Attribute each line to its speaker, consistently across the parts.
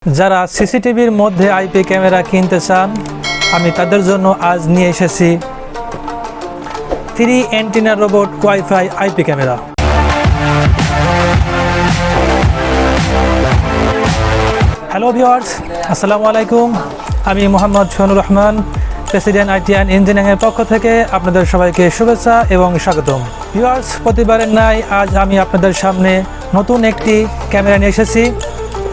Speaker 1: যারা সিসিটিভির মধ্যে IP camera কিনতে চান আমি তাদের জন্য আজ নিয়ে এসেছি 3 antenna robot WiFi IP camera. Hello viewers, আসসালামু আলাইকুম। আমি Mohammad Shahnur Rahman, president IT and ইঞ্জিনিয়ারিংয়ের পক্ষ থেকে আপনাদের সবাইকে শুভেচ্ছা এবং স্বাগতম। ভিউয়ার্স, প্রতিবারের ন্যায় আজ আমি আপনাদের সামনে নতুন একটি ক্যামেরা নিয়ে এসেছি।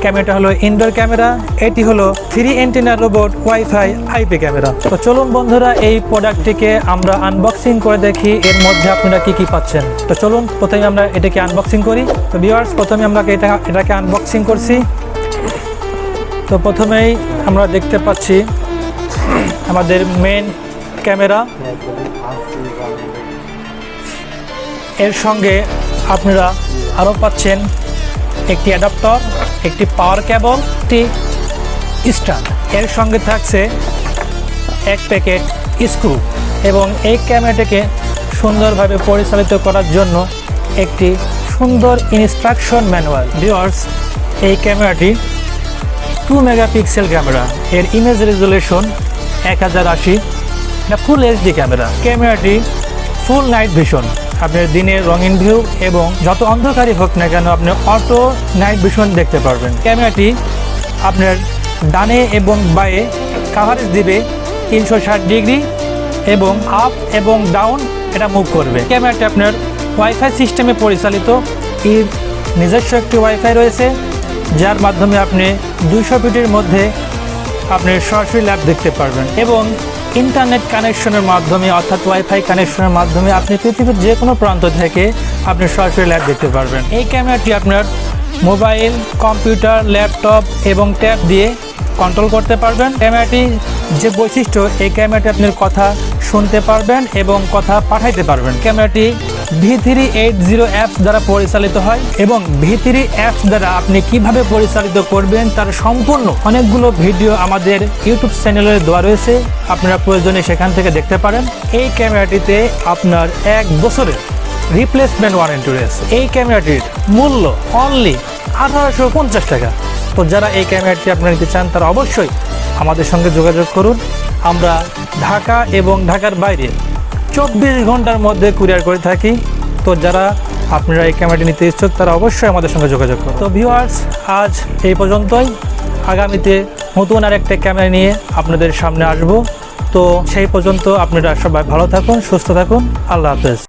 Speaker 1: ক্যামেরাটা হলো ইনডোর ক্যামেরা। এটি হলো 3 antenna robot WiFi IP camera. তো চলুন বন্ধুরা, এই প্রোডাক্টটিকে আমরা আনবক্সিং করে দেখি এর মধ্যে আপনারা কি পাচ্ছেন। তো চলুন প্রথমে আমরা এটাকে আনবক্সিং করি। তো ভিউয়ার্স, প্রথমে আমরা এটাকে আনবক্সিং করছি। তো প্রথমেই আমরা দেখতে পাচ্ছি আমাদের মেন ক্যামেরা। এর সঙ্গে আপনারা আরও পাচ্ছেন একটি অ্যাডাপ্টার, একটি পাওয়ার কেবল, একটি স্ট্যান্ড। এর সঙ্গে থাকছে এক প্যাকেট স্ক্রু এবং এই ক্যামেরাটাকে সুন্দরভাবে পরিচালিত করার জন্য একটি সুন্দর ইনস্ট্রাকশন ম্যানুয়াল। ভিউয়ার্স, এই ক্যামেরাটি 2 মেগাপিক্সেল ক্যামেরা। এর ইমেজ রেজুলেশন 1080। এটা ফুল এইচডি ক্যামেরা। ক্যামেরাটি ফুল নাইট ভিশন। আপনার দিনের রঙিন ভিউ এবং যত অন্ধকারই হোক না কেন আপনি অটো নাইট ভিশন দেখতে পারবেন। ক্যামেরাটি আপনার ডানে এবং বাঁয়ে কাভারেজ দিবে 360 ডিগ্রি এবং আপ এবং ডাউন এটা মুভ করবে। ক্যামেরাটি আপনার ওয়াইফাই সিস্টেমে পরিচালিত। এর নিজস্ব একটি ওয়াইফাই রয়েছে যার মাধ্যমে আপনি 200 ফিটের মধ্যে আপনি সরাসরি ল্যাব দেখতে পারবেন এবং ইন্টারনেট কানেকশনের মাধ্যমে অর্থাৎ ওয়াইফাই কানেকশনের মাধ্যমে আপনি পৃথিবীর যে কোনো প্রান্ত থেকে আপনি সরাসরি ল্যাব দেখতে পারবেন। এই ক্যামেরাটি আপনার মোবাইল, কম্পিউটার, ল্যাপটপ এবং ট্যাব দিয়ে কন্ট্রোল করতে পারবেন। ক্যামেরাটি যে বৈশিষ্ট্য, এই ক্যামেরাটি আপনার কথা শুনতে পারবেন এবং কথা পাঠাইতে পারবেন। ক্যামেরাটি V380 অ্যাপস দ্বারা পরিচালিত হয় এবং V3 অ্যাপস দ্বারা আপনি কিভাবে পরিচালিত করবেন তার সম্পূর্ণ অনেকগুলো ভিডিও আমাদের ইউটিউব চ্যানেলে দেওয়া রয়েছে, আপনারা প্রয়োজনে সেখান থেকে দেখতে পারেন। এই ক্যামেরাটিতে আপনার 1 বছরের রিপ্লেসমেন্ট ওয়ারেন্টি রয়েছে। এই ক্যামেরাটির মূল্য অনলি 1850 টাকা। তো যারা এই ক্যামেরাটি আপনারা নিতে চান তারা অবশ্যই আমাদের সঙ্গে যোগাযোগ করুন। আমরা ঢাকা এবং ঢাকার বাইরে 24 ঘন্টার মধ্যে কুরিয়ার করে থাকি। তো যারা আপনারা এই ক্যামেরাটি নিতে ইচ্ছুক তারা অবশ্যই আমাদের সঙ্গে যোগাযোগ করুন। তো ভিউয়ার্স, আজ এই পর্যন্তই। আগামীতে নতুন আর একটা ক্যামেরা নিয়ে আপনাদের সামনে আসব। তো সেই পর্যন্ত আপনারা সবাই ভালো থাকুন, সুস্থ থাকুন। আল্লাহ হাফেজ।